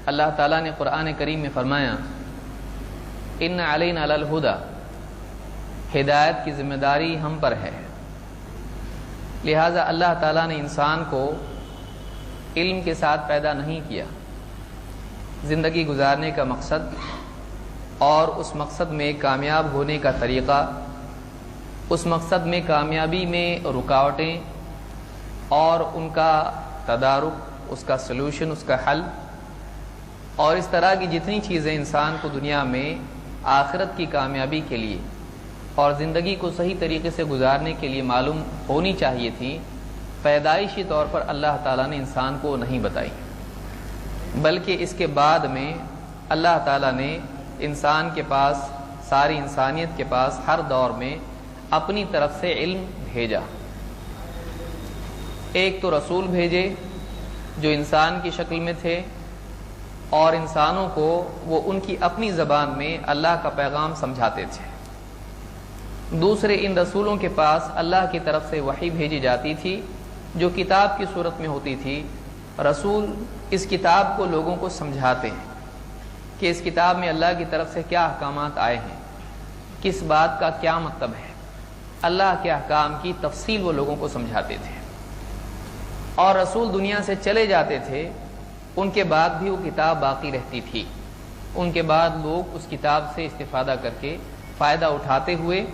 اللہ تعالیٰ نے قرآن کریم میں فرمایا ان علینا للہدی، ہدایت کی ذمہ داری ہم پر ہے۔ لہٰذا اللہ تعالیٰ نے انسان کو علم کے ساتھ پیدا نہیں کیا۔ زندگی گزارنے کا مقصد اور اس مقصد میں کامیاب ہونے کا طریقہ، اس مقصد میں کامیابی میں رکاوٹیں اور ان کا تدارک، اس کا سلوشن، اس کا حل، اور اس طرح کی جتنی چیزیں انسان کو دنیا میں آخرت کی کامیابی کے لیے اور زندگی کو صحیح طریقے سے گزارنے کے لیے معلوم ہونی چاہیے تھی، پیدائشی طور پر اللہ تعالیٰ نے انسان کو نہیں بتائی، بلکہ اس کے بعد میں اللہ تعالیٰ نے انسان کے پاس، ساری انسانیت کے پاس ہر دور میں اپنی طرف سے علم بھیجا۔ ایک تو رسول بھیجے جو انسان کی شکل میں تھے اور انسانوں کو وہ ان کی اپنی زبان میں اللہ کا پیغام سمجھاتے تھے۔ دوسرے، ان رسولوں کے پاس اللہ کی طرف سے وحی بھیجی جاتی تھی جو کتاب کی صورت میں ہوتی تھی۔ رسول اس کتاب کو لوگوں کو سمجھاتے ہیں کہ اس کتاب میں اللہ کی طرف سے کیا احکامات آئے ہیں، کس بات کا کیا مطلب ہے۔ اللہ کے احکام کی تفصیل وہ لوگوں کو سمجھاتے تھے، اور رسول دنیا سے چلے جاتے تھے، ان کے بعد بھی وہ کتاب باقی رہتی تھی۔ ان کے بعد لوگ اس کتاب سے استفادہ کر کے فائدہ اٹھاتے ہوئے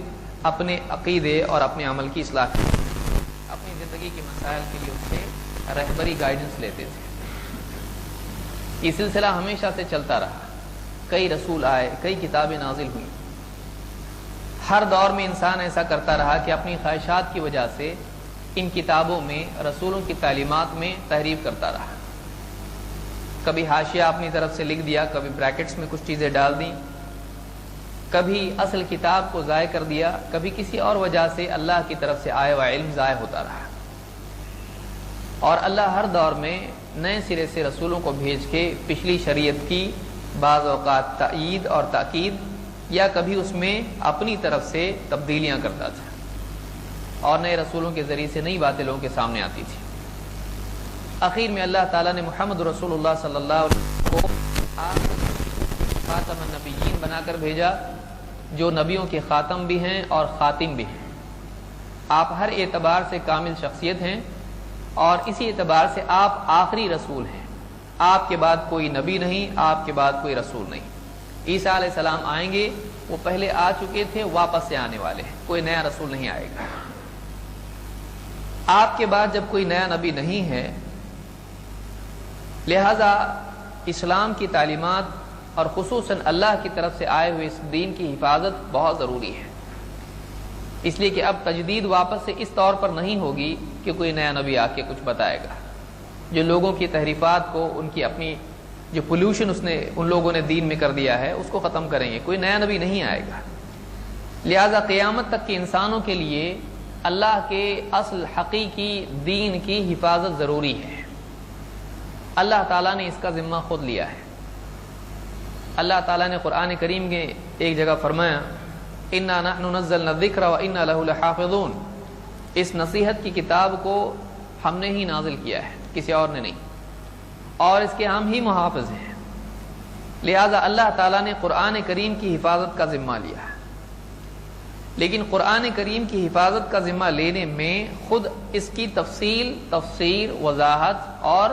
اپنے عقیدے اور اپنے عمل کی اصلاح کرتے تھے، اپنی زندگی کے مسائل کے لیے اس سے رہبری گائیڈنس لیتے تھے۔ یہ سلسلہ ہمیشہ سے چلتا رہا، کئی رسول آئے، کئی کتابیں نازل ہوئیں۔ ہر دور میں انسان ایسا کرتا رہا کہ اپنی خواہشات کی وجہ سے ان کتابوں میں، رسولوں کی تعلیمات میں تحریف کرتا رہا۔ کبھی حاشیہ اپنی طرف سے لکھ دیا، کبھی بریکٹس میں کچھ چیزیں ڈال دیں، کبھی اصل کتاب کو ضائع کر دیا، کبھی کسی اور وجہ سے اللہ کی طرف سے آیا ہوا علم ضائع ہوتا رہا۔ اور اللہ ہر دور میں نئے سرے سے رسولوں کو بھیج کے پچھلی شریعت کی بعض اوقات تائید اور تاکید یا کبھی اس میں اپنی طرف سے تبدیلیاں کرتا تھا، اور نئے رسولوں کے ذریعے سے نئی باتیں لوگوں کے سامنے آتی تھی۔ اخیر میں اللہ تعالیٰ نے محمد رسول اللہ صلی اللہ علیہ وسلم کو خاتم النبیین بنا کر بھیجا، جو نبیوں کے خاتم بھی ہیں اور خاتم بھی ہیں۔ آپ ہر اعتبار سے کامل شخصیت ہیں، اور اسی اعتبار سے آپ آخری رسول ہیں۔ آپ کے بعد کوئی نبی نہیں، آپ کے بعد کوئی رسول نہیں۔ عیسیٰ علیہ السلام آئیں گے، وہ پہلے آ چکے تھے، واپس سے آنے والے ہیں، کوئی نیا رسول نہیں آئے گا۔ آپ کے بعد جب کوئی نیا نبی نہیں ہے، لہذا اسلام کی تعلیمات اور خصوصاً اللہ کی طرف سے آئے ہوئے اس دین کی حفاظت بہت ضروری ہے، اس لیے کہ اب تجدید واپس سے اس طور پر نہیں ہوگی کہ کوئی نیا نبی آ کے کچھ بتائے گا، جو لوگوں کی تحریفات کو، ان کی اپنی جو پولوشن ان لوگوں نے دین میں کر دیا ہے، اس کو ختم کریں گے۔ کوئی نیا نبی نہیں آئے گا۔ لہذا قیامت تک کے انسانوں کے لیے اللہ کے اصل حقیقی دین کی حفاظت ضروری ہے۔ اللہ تعالیٰ نے اس کا ذمہ خود لیا ہے۔ اللہ تعالیٰ نے قرآن کریم کے ایک جگہ فرمایا اِنَّا نَحْنُ نَزَّلْنَا الذِّكْرَ وَإِنَّا لَهُ لَحَافِظُونَ، اس نصیحت کی کتاب کو ہم نے ہی نازل کیا ہے، کسی اور نے نہیں، اور اس کے ہم ہی محافظ ہیں۔ لہذا اللہ تعالیٰ نے قرآن کریم کی حفاظت کا ذمہ لیا ہے، لیکن قرآن کریم کی حفاظت کا ذمہ لینے میں خود اس کی تفصیل، تفسیر، وضاحت اور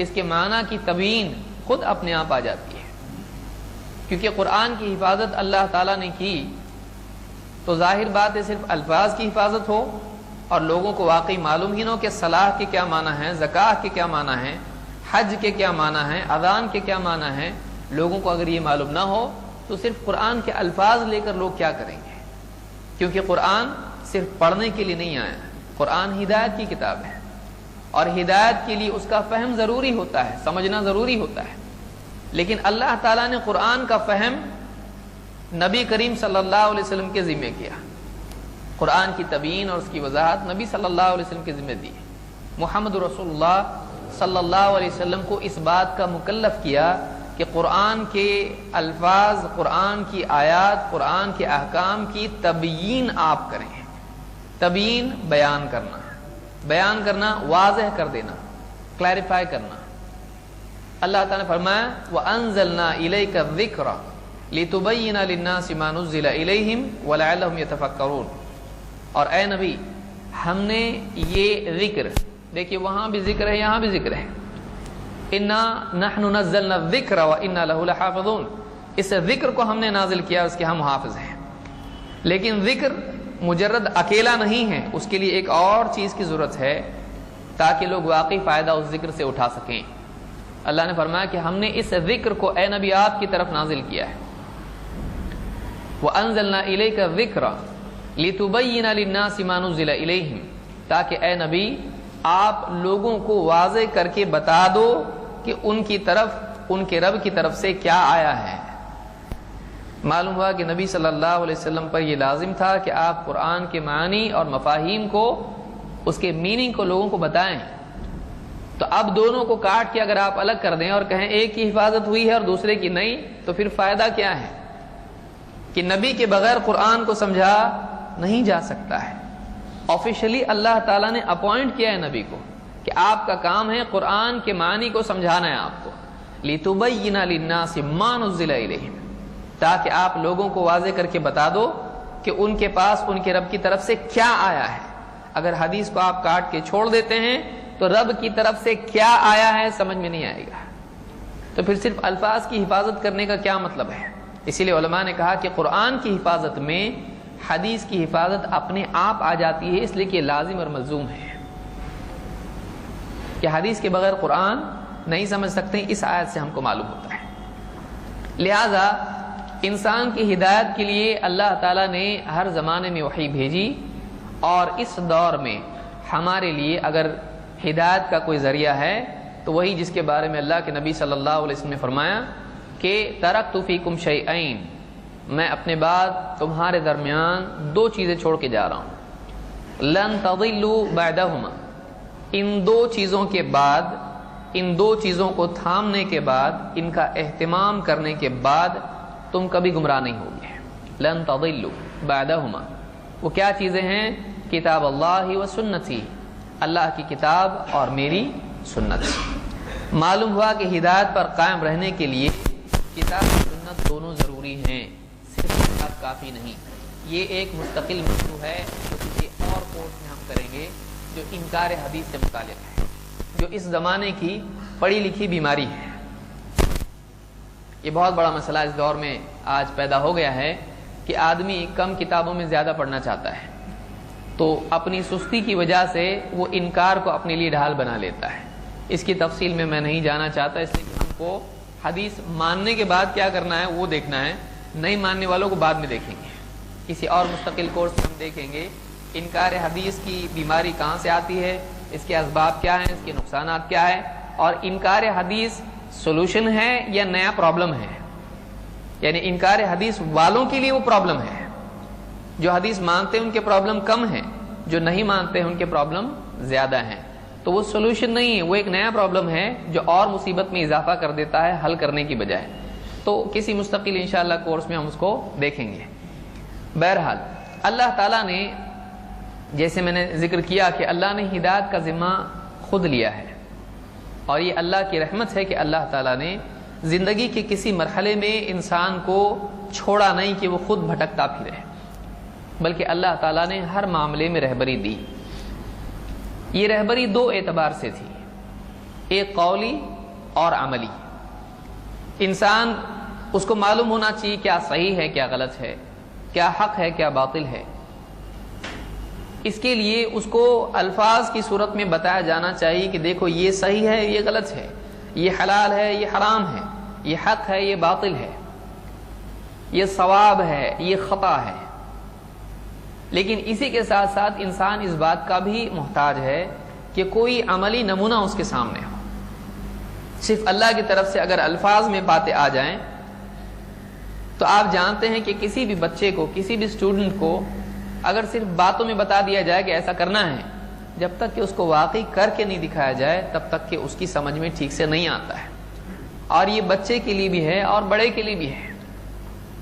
اس کے معنی کی تبیین خود اپنے آپ آ جاتی ہے، کیونکہ قرآن کی حفاظت اللہ تعالیٰ نے کی تو ظاہر بات ہے صرف الفاظ کی حفاظت ہو اور لوگوں کو واقعی معلوم ہی نہ ہو کہ صلاح کے کیا معنی ہیں، زکوٰۃ کے کیا معنی ہیں، حج کے کیا معنی ہیں، اذان کے کیا معنی ہیں۔ لوگوں کو اگر یہ معلوم نہ ہو تو صرف قرآن کے الفاظ لے کر لوگ کیا کریں گے، کیونکہ قرآن صرف پڑھنے کے لیے نہیں آیا، قرآن ہدایت کی کتاب ہے، اور ہدایت کے لیے اس کا فہم ضروری ہوتا ہے، سمجھنا ضروری ہوتا ہے۔ لیکن اللہ تعالیٰ نے قرآن کا فہم نبی کریم صلی اللہ علیہ وسلم کے ذمہ کیا، قرآن کی تبیین اور اس کی وضاحت نبی صلی اللہ علیہ وسلم کے ذمہ دی۔ محمد رسول اللہ صلی اللہ علیہ وسلم کو اس بات کا مکلف کیا کہ قرآن کے الفاظ، قرآن کی آیات، قرآن کے احکام کی تبیین آپ کریں۔ تبیین بیان کرنا، بیان کرنا واضح کر دینا، کلیریفائی کرنا۔ اللہ تعالیٰ نے فرمایا وَأَنزَلْنَا إِلَيْكَ الذِّكْرَ لِتُبَيِّنَ لِلنَّاسِ مَا نُزِّلَ إِلَيْهِمْ وَلَعَلَّهُمْ يَتَفَكَّرُونَ. اور اے نبی ہم نے یہ ذکر، دیکھیے وہاں بھی ذکر ہے یہاں بھی ذکر ہے، اِنَّا نَحْنُ نَزَّلْنَا الذِّكْرَ وَإِنَّا لَهُ لَحَافِظُونَ. اس ذکر کو ہم نے نازل کیا، اس کے ہم حافظ ہیں. لیکن ذکر مجرد اکیلا نہیں ہے، اس کے لیے ایک اور چیز کی ضرورت ہے تاکہ لوگ واقعی فائدہ اس ذکر سے اٹھا سکیں. اللہ نے فرمایا کہ ہم نے اس ذکر کو اے نبی آپ کی طرف نازل کیا ہے. وَأَنزَلْنَا إِلَيْكَ الذِّكْرَ لِتُبَيِّنَ لِلنَّاسِ مَا نُزِّلَ إِلَيْهِمْ، تاکہ اے نبی آپ لوگوں کو واضح کر کے بتا دو کہ ان کی طرف، ان کے رب کی طرف سے کیا آیا ہے. معلوم ہوا کہ نبی صلی اللہ علیہ وسلم پر یہ لازم تھا کہ آپ قرآن کے معنی اور مفاہیم کو، اس کے میننگ کو لوگوں کو بتائیں. تو اب دونوں کو کاٹ کے اگر آپ الگ کر دیں اور کہیں ایک کی حفاظت ہوئی ہے اور دوسرے کی نہیں، تو پھر فائدہ کیا ہے کہ نبی کے بغیر قرآن کو سمجھا نہیں جا سکتا ہے. آفیشلی اللہ تعالیٰ نے اپوائنٹ کیا ہے نبی کو کہ آپ کا کام ہے قرآن کے معنی کو سمجھانا ہے آپ کو. لِتُبَيِّنَ لِلنَّاسِ مَا نُزِّلَ إِلَيْهِمْ، تاکہ آپ لوگوں کو واضح کر کے بتا دو کہ ان کے پاس ان کے رب کی طرف سے کیا آیا ہے. اگر حدیث کو آپ کاٹ کے چھوڑ دیتے ہیں تو رب کی طرف سے کیا آیا ہے سمجھ میں نہیں آئے گا. تو پھر صرف الفاظ کی حفاظت کرنے کا کیا مطلب ہے؟ اسی لیے علماء نے کہا کہ قرآن کی حفاظت میں حدیث کی حفاظت اپنے آپ آ جاتی ہے، اس لیے کہ لازم اور ملزوم ہے کہ حدیث کے بغیر قرآن نہیں سمجھ سکتے. اس آیت سے ہم کو معلوم ہوتا ہے. لہذا انسان کی ہدایت کے لیے اللہ تعالیٰ نے ہر زمانے میں وحی بھیجی، اور اس دور میں ہمارے لیے اگر ہدایت کا کوئی ذریعہ ہے تو وہی جس کے بارے میں اللہ کے نبی صلی اللہ علیہ وسلم نے فرمایا کہ ترکت فیکم شیئین، میں اپنے بعد تمہارے درمیان دو چیزیں چھوڑ کے جا رہا ہوں. لن تضلوا بعدہما، ان دو چیزوں کے بعد، ان دو چیزوں کو تھامنے کے بعد، ان کا اہتمام کرنے کے بعد تم کبھی گمراہ نہیں ہوگے. لن تضلوا بعدہما، وہ کیا چیزیں ہیں؟ کتاب اللہ و سنتی، اللہ کی کتاب اور میری سنت. معلوم ہوا کہ ہدایت پر قائم رہنے کے لیے کتاب اور سنت دونوں ضروری ہیں، صرف کتاب کافی نہیں. یہ ایک مستقل موضوع ہے جو کسی اور کورس میں ہم کریں گے، جو انکار حدیث سے متعلق ہے، جو اس زمانے کی پڑھی لکھی بیماری ہے. یہ بہت بڑا مسئلہ اس دور میں آج پیدا ہو گیا ہے کہ آدمی کم کتابوں میں زیادہ پڑھنا چاہتا ہے، تو اپنی سستی کی وجہ سے وہ انکار کو اپنے لیے ڈھال بنا لیتا ہے. اس کی تفصیل میں نہیں جانا چاہتا، اس لیے کہ ہم کو حدیث ماننے کے بعد کیا کرنا ہے وہ دیکھنا ہے، نہیں ماننے والوں کو بعد میں دیکھیں گے. کسی اور مستقل کورس میں ہم دیکھیں گے انکار حدیث کی بیماری کہاں سے آتی ہے، اس کے اسباب کیا ہیں، اس کے نقصانات کیا ہیں، اور انکار حدیث سولوشن ہے یا نیا پرابلم ہے. یعنی انکار حدیث والوں کے لیے وہ پرابلم ہے، جو حدیث مانتے ہیں ان کے پرابلم کم ہیں، جو نہیں مانتے ہیں ان کے پرابلم زیادہ ہیں. تو وہ سولوشن نہیں ہے، وہ ایک نیا پرابلم ہے جو اور مصیبت میں اضافہ کر دیتا ہے حل کرنے کی بجائے. تو کسی مستقل انشاءاللہ کورس میں ہم اس کو دیکھیں گے. بہرحال اللہ تعالیٰ نے، جیسے میں نے ذکر کیا کہ اللہ نے ہدایت کا ذمہ خود لیا ہے، اور یہ اللہ کی رحمت ہے کہ اللہ تعالیٰ نے زندگی کے کسی مرحلے میں انسان کو چھوڑا نہیں کہ وہ خود بھٹکتا پھرے، بلکہ اللہ تعالیٰ نے ہر معاملے میں رہبری دی. یہ رہبری دو اعتبار سے تھی، ایک قولی اور عملی. انسان اس کو معلوم ہونا چاہیے کیا صحیح ہے کیا غلط ہے، کیا حق ہے کیا باطل ہے. اس کے لیے اس کو الفاظ کی صورت میں بتایا جانا چاہیے کہ دیکھو یہ صحیح ہے یہ غلط ہے، یہ حلال ہے یہ حرام ہے، یہ حق ہے یہ باطل ہے، یہ ثواب ہے یہ خطا ہے. لیکن اسی کے ساتھ ساتھ انسان اس بات کا بھی محتاج ہے کہ کوئی عملی نمونہ اس کے سامنے ہو. صرف اللہ کی طرف سے اگر الفاظ میں باتیں آ جائیں تو آپ جانتے ہیں کہ کسی بھی بچے کو، کسی بھی اسٹوڈنٹ کو اگر صرف باتوں میں بتا دیا جائے کہ ایسا کرنا ہے، جب تک کہ اس کو واقعی کر کے نہیں دکھایا جائے تب تک کہ اس کی سمجھ میں ٹھیک سے نہیں آتا ہے. اور یہ بچے کے لیے بھی ہے اور بڑے کے لیے بھی ہے.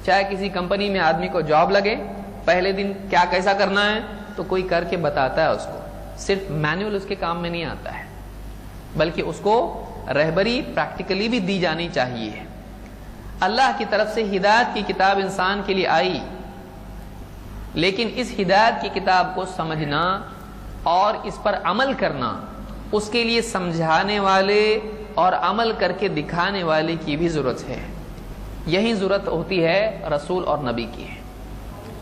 چاہے کسی کمپنی میں آدمی کو جاب لگے، پہلے دن کیا کیسا کرنا ہے تو کوئی کر کے بتاتا ہے اس کو، صرف مینول اس کے کام میں نہیں آتا ہے، بلکہ اس کو رہبری پریکٹیکلی بھی دی جانی چاہیے۔ اللہ کی طرف سے ہدایت کی کتاب انسان کے لیے آئی، لیکن اس ہدایت کی کتاب کو سمجھنا اور اس پر عمل کرنا، اس کے لیے سمجھانے والے اور عمل کر کے دکھانے والے کی بھی ضرورت ہے۔ یہی ضرورت ہوتی ہے رسول اور نبی کی،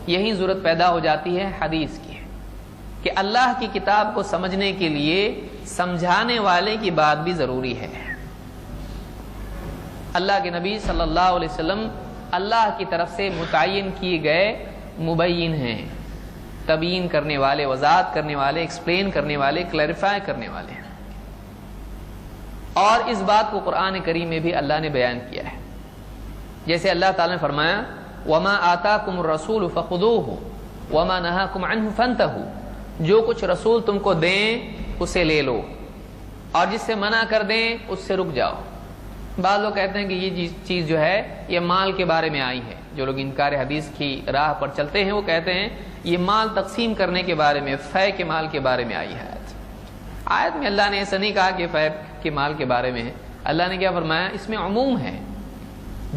یہی ضرورت پیدا ہو جاتی ہے حدیث کی، کہ اللہ کی کتاب کو سمجھنے کے لیے سمجھانے والے کی بات بھی ضروری ہے۔ اللہ کے نبی صلی اللہ علیہ وسلم اللہ کی طرف سے متعین کیے گئے مبین ہیں، تبیین کرنے والے، وضاحت کرنے والے، ایکسپلین کرنے والے، کلیریفائی کرنے والے ہیں۔ اور اس بات کو قرآن کریم میں بھی اللہ نے بیان کیا ہے، جیسے اللہ تعالیٰ نے فرمایا وَمَا آتَاكُمُ الرَّسُولُ فَخُذُوهُ وَمَا نَهَاكُمْ عَنْهُ فَانْتَهُوا، جو کچھ رسول تم کو دیں اسے لے لو، اور جس سے منع کر دیں اس سے رک جاؤ۔ بعض لوگ کہتے ہیں کہ یہ چیز جو ہے یہ مال کے بارے میں آئی ہے، جو لوگ انکار حدیث کی راہ پر چلتے ہیں وہ کہتے ہیں یہ مال تقسیم کرنے کے بارے میں، فے کے مال کے بارے میں آئی ہے۔ آیت میں اللہ نے ایسا نہیں کہا کہ فے کے مال کے بارے میں ہے، اللہ نے کیا فرمایا، اس میں عموم ہے،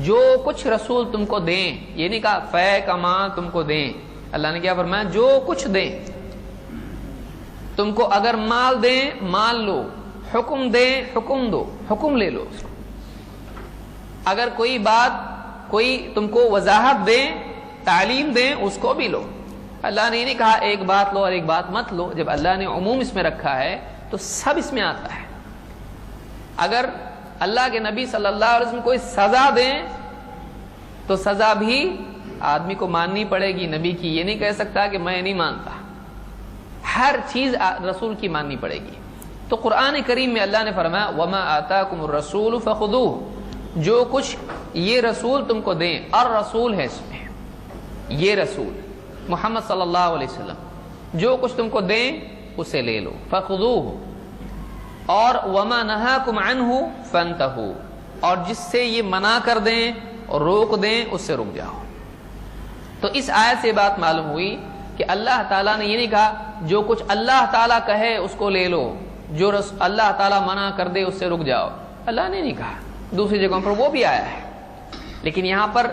جو کچھ رسول تم کو دیں، یہ نہیں کہا فے کا مال تم کو دیں، اللہ نے کیا فرمایا جو کچھ دیں، تم کو اگر مال دیں مال لو، حکم دیں حکم دو، حکم لے لو، اگر کوئی بات کوئی تم کو وضاحت دیں، تعلیم دیں، اس کو بھی لو۔ اللہ نے یہ نہیں کہا ایک بات لو اور ایک بات مت لو، جب اللہ نے عموم اس میں رکھا ہے تو سب اس میں آتا ہے۔ اگر اللہ کے نبی صلی اللہ علیہ وسلم کوئی سزا دیں تو سزا بھی آدمی کو ماننی پڑے گی، نبی کی یہ نہیں کہہ سکتا کہ میں نہیں مانتا، ہر چیز رسول کی ماننی پڑے گی۔ تو قرآن کریم میں اللہ نے فرمایا وَمَا آتَاكُمُ الرَّسُولُ فَخُذُوهُ، جو کچھ یہ رسول تم کو دیں، اور رسول ہے اس میں، یہ رسول محمد صلی اللہ علیہ وسلم، جو کچھ تم کو دیں اسے لے لو، فَخُذُوهُ، اور وَمَا نَهَاكُمْ عَنْهُ فَانْتَهُوا، اور جس سے یہ منع کر دیں اور روک دیں اس سے رک جاؤ۔ تو اس آیت سے بات معلوم ہوئی کہ اللہ تعالیٰ نے یہ نہیں کہا جو کچھ اللہ تعالیٰ کہے اس کو لے لو، جو اللہ تعالیٰ منع کر دے اس سے رک جاؤ، اللہ نے نہیں کہا، دوسری جگہوں پر وہ بھی آیا ہے، لیکن یہاں پر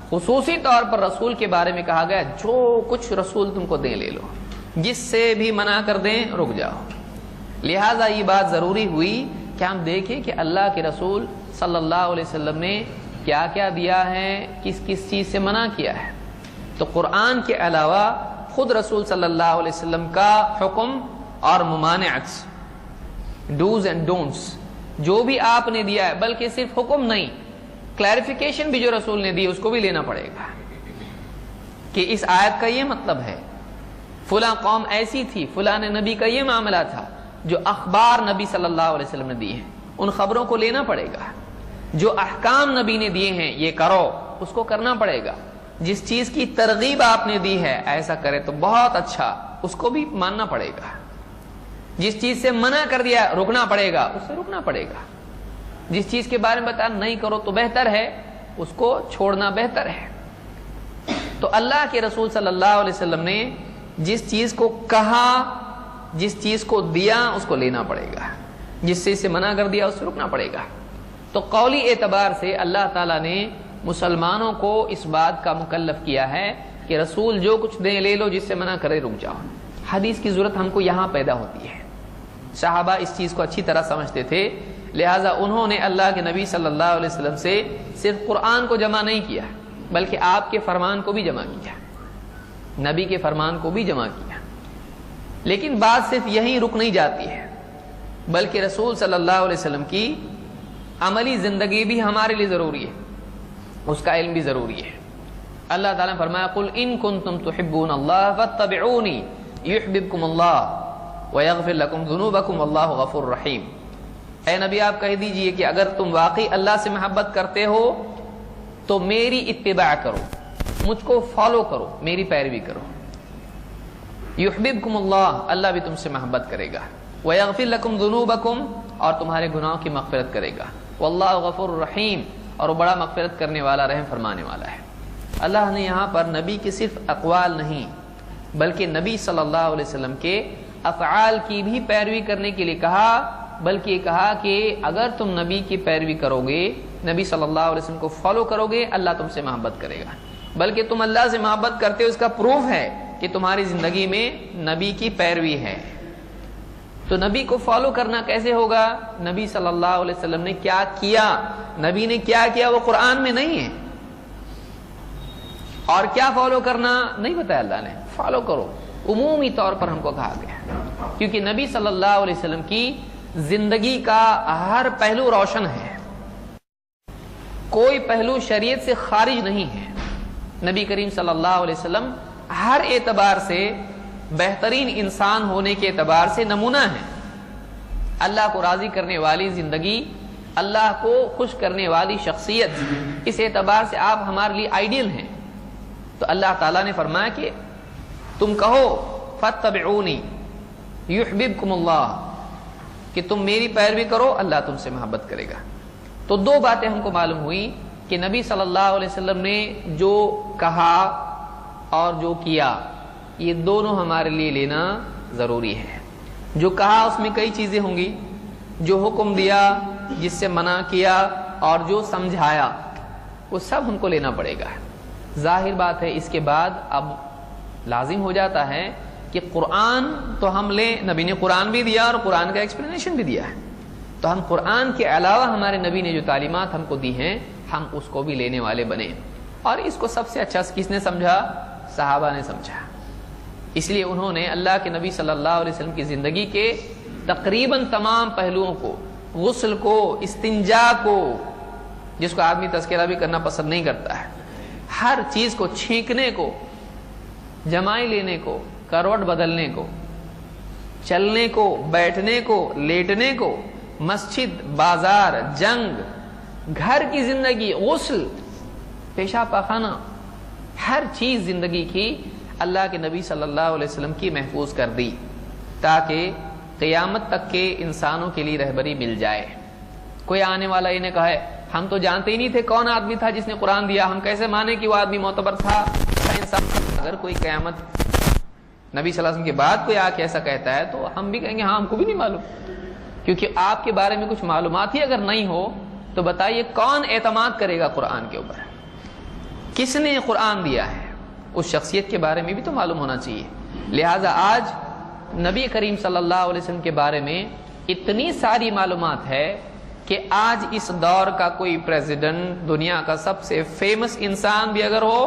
خصوصی طور پر رسول کے بارے میں کہا گیا جو کچھ رسول تم کو دیں لے لو، جس سے بھی منع کر دیں رک جاؤ۔ لہٰذا یہ بات ضروری ہوئی کہ ہم دیکھیں کہ اللہ کے رسول صلی اللہ علیہ وسلم نے کیا کیا دیا ہے، کس کس چیز سے منع کیا ہے۔ تو قرآن کے علاوہ خود رسول صلی اللہ علیہ وسلم کا حکم اور ممانعت، ڈوز اینڈ ڈونٹس، جو بھی آپ نے دیا ہے، بلکہ صرف حکم نہیں، کلیریفیکیشن بھی جو رسول نے دی اس کو بھی لینا پڑے گا کہ اس آیت کا یہ مطلب ہے، فلاں قوم ایسی تھی، فلاں نبی کا یہ معاملہ تھا، جو اخبار نبی صلی اللہ علیہ وسلم نے دیے ہیں ان خبروں کو لینا پڑے گا، جو احکام نبی نے دیے ہیں یہ کرو اس کو کرنا پڑے گا، جس چیز کی ترغیب آپ نے دی ہے ایسا کرے تو بہت اچھا، اس کو بھی ماننا پڑے گا، جس چیز سے منع کر دیا رکنا پڑے گا اس سے رکنا پڑے گا، جس چیز کے بارے میں بتا نہیں کرو تو بہتر ہے اس کو چھوڑنا بہتر ہے۔ تو اللہ کے رسول صلی اللہ علیہ وسلم نے جس چیز کو کہا، جس چیز کو دیا اس کو لینا پڑے گا، جس چیز سے منع کر دیا اس سے رکنا پڑے گا۔ تو قولی اعتبار سے اللہ تعالیٰ نے مسلمانوں کو اس بات کا مکلف کیا ہے کہ رسول جو کچھ دیں لے لو، جس سے منع کرے رک جاؤ۔ حدیث کی ضرورت ہم کو یہاں پیدا ہوتی ہے، صحابہ اس چیز کو اچھی طرح سمجھتے تھے، لہٰذا انہوں نے اللہ کے نبی صلی اللہ علیہ وسلم سے صرف قرآن کو جمع نہیں کیا بلکہ آپ کے فرمان کو بھی جمع کیا، نبی کے فرمان کو بھی جمع کیا۔ لیکن بات صرف یہیں رک نہیں جاتی ہے، بلکہ رسول صلی اللہ علیہ وسلم کی عملی زندگی بھی ہمارے لیے ضروری ہے، اس کا علم بھی ضروری ہے۔ اللہ تعالیٰ نے فرمایا قل ان کنتم تحبون اللہ فاتبعونی یحببکم اللہ ویغفر لکم ذنوبکم واللہ غفور رحیم۔ اے نبی آپ کہہ دیجئے کہ اگر تم واقعی اللہ سے محبت کرتے ہو تو میری اتباع کرو، مجھ کو فالو کرو، میری پیروی کرو۔ یحببکم اللہ، اللہ بھی تم سے محبت کرے گا، ویغفر لکم ذنوبکم، اور تمہارے گناہوں کی مغفرت کرے گا، واللہ غفور رحیم، اور وہ بڑا مغفرت کرنے والا رحم فرمانے والا ہے۔ اللہ نے یہاں پر نبی کے صرف اقوال نہیں بلکہ نبی صلی اللہ علیہ وسلم کے افعال کی بھی پیروی کرنے کے لیے کہا، بلکہ یہ کہا کہ اگر تم نبی کی پیروی کرو گے، نبی صلی اللہ علیہ وسلم کو فالو کرو گے، اللہ تم سے محبت کرے گا۔ بلکہ تم اللہ سے محبت کرتے ہو، اس کا پروف ہے کہ تمہاری زندگی میں نبی کی پیروی ہے۔ تو نبی کو فالو کرنا کیسے ہوگا؟ نبی صلی اللہ علیہ وسلم نے کیا کیا، نبی نے کیا کیا وہ قرآن میں نہیں ہے، اور کیا فالو کرنا نہیں بتایا اللہ نے۔ فالو کرو عمومی طور پر ہم کو کہا گیا، کیونکہ نبی صلی اللہ علیہ وسلم کی زندگی کا ہر پہلو روشن ہے، کوئی پہلو شریعت سے خارج نہیں ہے۔ نبی کریم صلی اللہ علیہ وسلم ہر اعتبار سے بہترین انسان ہونے کے اعتبار سے نمونہ ہے۔ اللہ کو راضی کرنے والی زندگی، اللہ کو خوش کرنے والی شخصیت، اس اعتبار سے آپ ہمارے لیے آئیڈیل ہیں۔ تو اللہ تعالیٰ نے فرمایا کہ تم کہو فاتبعونی یحببکم اللہ، کہ تم میری پیروی کرو، اللہ تم سے محبت کرے گا۔ تو دو باتیں ہم کو معلوم ہوئی کہ نبی صلی اللہ علیہ وسلم نے جو کہا اور جو کیا، یہ دونوں ہمارے لیے لینا ضروری ہے۔ جو کہا اس میں کئی چیزیں ہوں گی، جو حکم دیا، جس سے منع کیا، اور جو سمجھایا، وہ سب ہم کو لینا پڑے گا۔ ظاہر بات ہے اس کے بعد اب لازم ہو جاتا ہے کہ قرآن تو ہم لیں، نبی نے قرآن بھی دیا اور قرآن کا ایکسپلینیشن بھی دیا ہے، تو ہم قرآن کے علاوہ ہمارے نبی نے جو تعلیمات ہم کو دی ہیں، ہم اس کو بھی لینے والے بنے۔ اور اس کو سب سے اچھا کس نے سمجھا؟ صحابہ نے سمجھا۔ اس لیے انہوں نے اللہ کے نبی صلی اللہ علیہ وسلم کی زندگی کے تقریباً تمام پہلوؤں کو، غسل کو، استنجا کو، جس کو آدمی تذکرہ بھی کرنا پسند نہیں کرتا ہے، ہر چیز کو، چھینکنے کو، جمائی لینے کو، کروٹ بدلنے کو، چلنے کو، بیٹھنے کو، لیٹنے کو، مسجد، بازار، جنگ، گھر کی زندگی، غسل، پیشاب پاخانہ، ہر چیز زندگی کی اللہ کے نبی صلی اللہ علیہ وسلم کی محفوظ کر دی، تاکہ قیامت تک کے انسانوں کے لیے رہبری مل جائے۔ کوئی آنے والا یہ نے کہا ہے ہم تو جانتے ہی نہیں تھے کون آدمی تھا جس نے قرآن دیا، ہم کیسے مانے کہ وہ آدمی معتبر تھا انسان؟ اگر کوئی قیامت نبی صلی اللہ علیہ وسلم کے بعد کوئی آ کے ایسا کہتا ہے تو ہم بھی کہیں گے ہاں ہم کو بھی نہیں معلوم، کیونکہ آپ کے بارے میں کچھ معلومات ہی اگر نہیں ہو تو بتائیے کون اعتماد کرے گا قرآن کے اوپر؟ کس نے قرآن دیا ہے؟ اس شخصیت کے بارے میں بھی تو معلوم ہونا چاہیے۔ لہٰذا آج نبی کریم صلی اللہ علیہ وسلم کے بارے میں اتنی ساری معلومات ہے کہ آج اس دور کا کوئی پریزیڈنٹ، دنیا کا سب سے فیمس انسان بھی اگر ہو،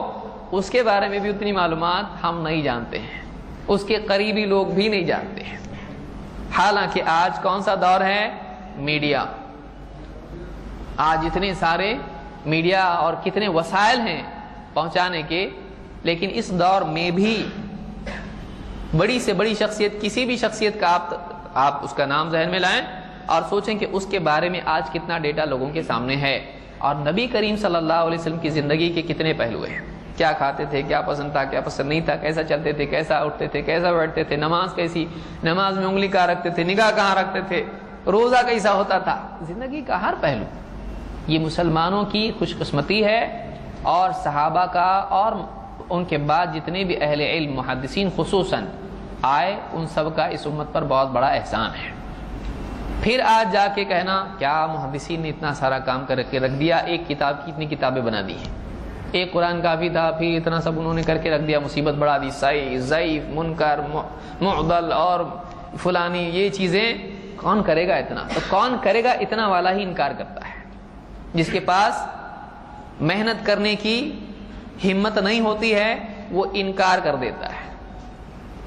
اس کے بارے میں بھی اتنی معلومات ہم نہیں جانتے ہیں، اس کے قریبی لوگ بھی نہیں جانتے ہیں۔ حالانکہ آج کون سا دور ہے؟ میڈیا۔ آج اتنے سارے میڈیا اور کتنے وسائل ہیں پہنچانے کے، لیکن اس دور میں بھی بڑی سے بڑی شخصیت، کسی بھی شخصیت کا آپ اس کا نام ذہن میں لائیں اور سوچیں کہ اس کے بارے میں آج کتنا ڈیٹا لوگوں کے سامنے ہے، اور نبی کریم صلی اللہ علیہ وسلم کی زندگی کے کتنے پہلو ہیں، کیا کھاتے تھے، کیا پسند تھا، کیا پسند نہیں تھا، کیسا چلتے تھے، کیسا اٹھتے تھے، کیسا بیٹھتے تھے، نماز کیسی، نماز میں انگلی کہاں رکھتے تھے، نگاہ کہاں رکھتے تھے، روزہ کیسا ہوتا تھا، زندگی کا ہر پہلو۔ یہ مسلمانوں کی خوش قسمتی ہے، اور صحابہ کا اور ان کے بعد جتنے بھی اہل علم، محدثین خصوصاً آئے، ان سب کا اس امت پر بہت بڑا احسان ہے۔ پھر آج جا کے کہنا کیا محدثین نے اتنا سارا کام کر کے رکھ دیا، ایک کتاب کی اتنی کتابیں بنا دی ہیں، ایک قرآن کافی تھا، پھر اتنا سب انہوں نے کر کے رکھ دیا، مصیبت بڑھا دی، صحیح، ضعیف، منکر، معضل اور فلانی، یہ چیزیں کون کرے گا اتنا؟ تو کون کرے گا اتنا والا ہی انکار کرتا ہے، جس کے پاس محنت کرنے کی ہمت نہیں ہوتی ہے وہ انکار کر دیتا ہے۔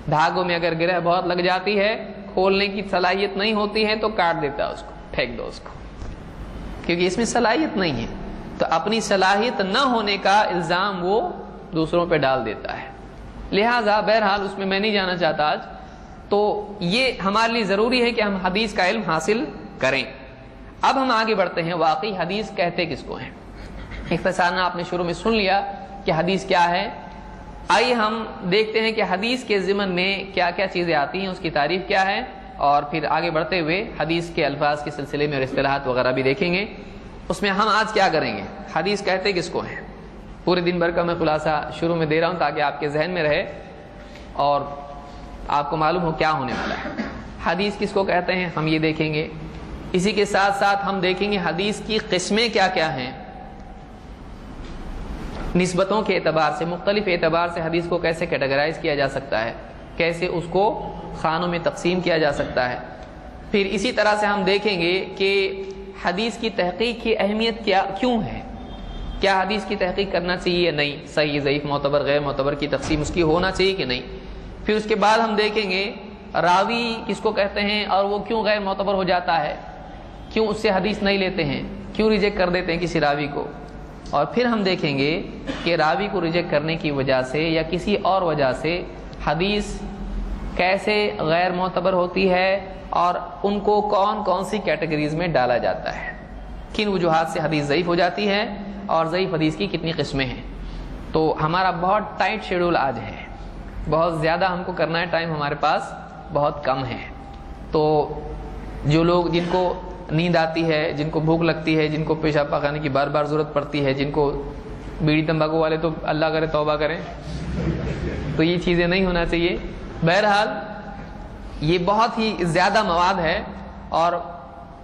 دھاگوں میں اگر گرہ بہت لگ جاتی ہے، کھولنے کی صلاحیت نہیں ہوتی ہے تو کاٹ دیتا ہے اس کو، پھینک دو اس کو، کیونکہ اس میں صلاحیت نہیں ہے۔ تو اپنی صلاحیت نہ ہونے کا الزام وہ دوسروں پہ ڈال دیتا ہے۔ لہٰذا بہرحال اس میں میں نہیں جانا چاہتا آج۔ تو یہ ہمارے لیے ضروری ہے کہ ہم حدیث کا علم حاصل کریں۔ اب ہم آگے بڑھتے ہیں، واقعی حدیث کہتے کس کو ہیں؟ اختصاراً آپ نے شروع میں سن لیا کہ حدیث کیا ہے۔ آئیے ہم دیکھتے ہیں کہ حدیث کے ضمن میں کیا کیا چیزیں آتی ہیں، اس کی تعریف کیا ہے، اور پھر آگے بڑھتے ہوئے حدیث کے الفاظ کے سلسلے میں اور اصطلاحات وغیرہ بھی دیکھیں گے۔ اس میں ہم آج کیا کریں گے؟ حدیث کہتے کس کو ہیں؟ پورے دن بھر کا میں خلاصہ شروع میں دے رہا ہوں تاکہ آپ کے ذہن میں رہے اور آپ کو معلوم ہو کیا ہونے والا ہے۔ حدیث کس کو کہتے ہیں ہم یہ دیکھیں گے، اسی کے ساتھ ساتھ ہم دیکھیں گے حدیث کی قسمیں کیا کیا ہیں، نسبتوں کے اعتبار سے، مختلف اعتبار سے حدیث کو کیسے کیٹیگرائز کیا جا سکتا ہے، کیسے اس کو خانوں میں تقسیم کیا جا سکتا ہے۔ پھر اسی طرح سے ہم دیکھیں گے کہ حدیث کی تحقیق کی اہمیت کیوں ہے، کیا حدیث کی تحقیق کرنا چاہیے یا نہیں، صحیح ضعیف معتبر غیر معتبر کی تقسیم اس کی ہونا چاہیے کہ نہیں۔ پھر اس کے بعد ہم دیکھیں گے راوی کس کو کہتے ہیں اور وہ کیوں غیر معتبر ہو جاتا ہے، کیوں اس سے حدیث نہیں لیتے ہیں، کیوں ریجیکٹ کر دیتے ہیں کسی راوی کو۔ اور پھر ہم دیکھیں گے کہ راوی کو ریجیکٹ کرنے کی وجہ سے یا کسی اور وجہ سے حدیث کیسے غیر معتبر ہوتی ہے اور ان کو کون کون سی کیٹیگریز میں ڈالا جاتا ہے، کن وجوہات سے حدیث ضعیف ہو جاتی ہے اور ضعیف حدیث کی کتنی قسمیں ہیں۔ تو ہمارا بہت ٹائٹ شیڈول آج ہے، بہت زیادہ ہم کو کرنا ہے، ٹائم ہمارے پاس بہت کم ہے۔ تو جو لوگ جن کو نیند آتی ہے، جن کو بھوک لگتی ہے، جن کو پیشاب پاخانے کی بار بار ضرورت پڑتی ہے، جن کو بیڑی تمباکو والے تو اللہ کرے توبہ کریں، تو یہ چیزیں نہیں ہونا چاہیے۔ بہرحال یہ بہت ہی زیادہ مواد ہے اور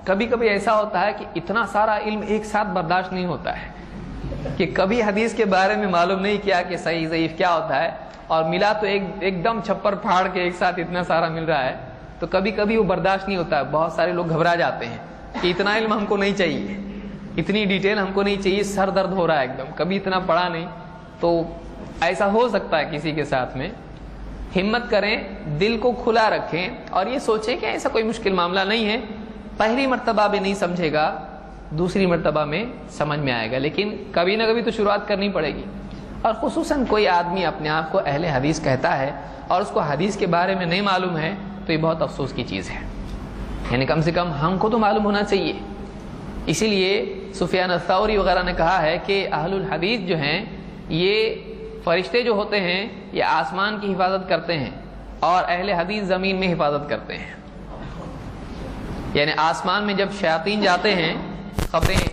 کبھی کبھی ایسا ہوتا ہے کہ اتنا سارا علم ایک ساتھ برداشت نہیں ہوتا ہے کہ کبھی حدیث کے بارے میں معلوم نہیں کیا کہ صحیح ضعیف کیا ہوتا ہے، اور ملا تو ایک دم چھپر پھاڑ کے ایک ساتھ اتنا سارا مل رہا ہے، تو کبھی کبھی وہ برداشت نہیں ہوتا ہے۔ بہت سارے لوگ گھبرا جاتے ہیں کہ اتنا علم ہم کو نہیں چاہیے، اتنی ڈیٹیل ہم کو نہیں چاہیے، سر درد ہو رہا ہے ایک دم، کبھی اتنا پڑھا نہیں۔ تو ایسا ہو سکتا ہے کسی کے ساتھ میں۔ ہمت کریں، دل کو کھلا رکھیں اور یہ سوچیں کہ ایسا کوئی مشکل معاملہ نہیں ہے، پہلی مرتبہ بھی نہیں سمجھے گا، دوسری مرتبہ میں سمجھ میں آئے گا، لیکن کبھی نہ کبھی تو شروعات کرنی پڑے گی۔ اور خصوصاً کوئی آدمی اپنے آپ کو اہل حدیث کہتا ہے اور اس کو حدیث کے بارے میں نہیں معلوم ہے، تو یہ بہت افسوس کی چیز ہے۔ یعنی کم سے کم ہم کو تو معلوم ہونا چاہیے۔ اسی لیے سفیان الثوری وغیرہ نے کہا ہے کہ اہل الحدیث جو ہیں، یہ فرشتے جو ہوتے ہیں یہ آسمان کی حفاظت کرتے ہیں اور اہل حدیث زمین میں حفاظت کرتے ہیں۔ یعنی آسمان میں جب شیاطین جاتے ہیں، خبریں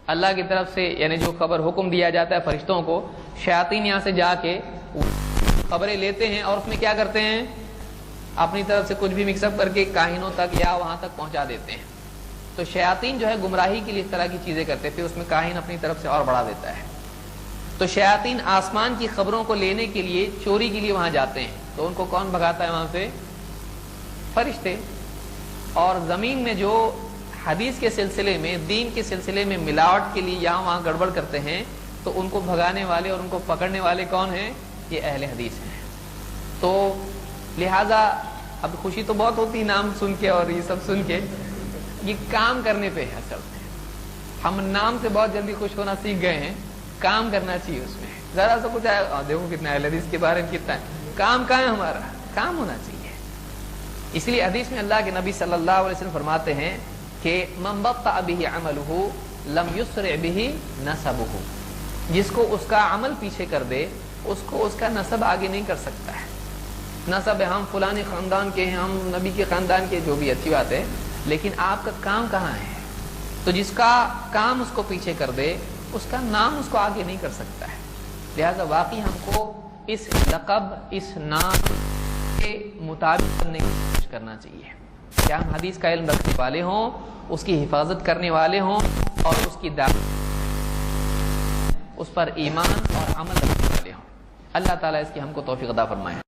اللہ کی طرف سے، یعنی جو خبر حکم دیا جاتا ہے فرشتوں کو، شیاطین یہاں سے جا کے خبریں لیتے ہیں اور اس میں کیا کرتے ہیں، اپنی طرف سے کچھ بھی مکس اپ کر کے کاہنوں تک یا وہاں تک پہنچا دیتے ہیں۔ تو شیاطین جو ہے گمراہی کے لیے اس طرح کی چیزیں کرتے ہیں، پھر اس میں کاہن اپنی طرف سے اور بڑھا دیتا ہے۔ تو شیاطین آسمان کی خبروں کو لینے کے لیے، چوری کے لیے وہاں جاتے ہیں، تو ان کو کون بھگاتا ہے وہاں سے؟ فرشتے۔ اور زمین میں جو حدیث کے سلسلے میں، دین کے سلسلے میں ملاوٹ کے لیے یہاں وہاں گڑبڑ کرتے ہیں، تو ان کو بھگانے والے اور ان کو پکڑنے والے کون ہیں؟ یہ اہل حدیث ہیں۔ تو لہذا اب خوشی تو بہت ہوتی ہے نام سن کے اور یہ سب سن کے، یہ کام کرنے پہ ہے اصل میں۔ ہم نام سے بہت جلدی خوش ہونا سیکھ گئے ہیں، کام کرنا چاہیے اس میں۔ ذرا سا کچھ آیا دیکھو کتنا اہل حدیث کے بارے میں کتنا ہے، کام کہاں ہے ہمارا؟ کام ہونا چاہیے۔ اس لیے حدیث میں اللہ کے نبی صلی اللہ علیہ وسلم فرماتے ہیں کہ من بطأ به عمله لم يسرع به نسبه، جس کو اس کا عمل پیچھے کر دے، اس کو اس کا نسب آگے نہیں کر سکتا ہے۔ نسب ہم فلانے خاندان کے ہیں، ہم نبی کے خاندان کے، جو بھی اچھی بات ہے، لیکن آپ کا کام کہاں ہے؟ تو جس کا کام اس کو پیچھے کر دے، اس کا نام اس کو آگے نہیں کر سکتا ہے۔ لہذا واقعی ہم کو اس لقب، اس نام کے مطابق کرنے کی کوشش کرنا چاہیے کہ ہم حدیث کا علم رکھنے والے ہوں، اس کی حفاظت کرنے والے ہوں اور اس کی دعوت، اس پر ایمان اور عمل رکھنے والے ہوں۔ اللہ تعالیٰ اس کی ہم کو توفیق عطا فرمائے۔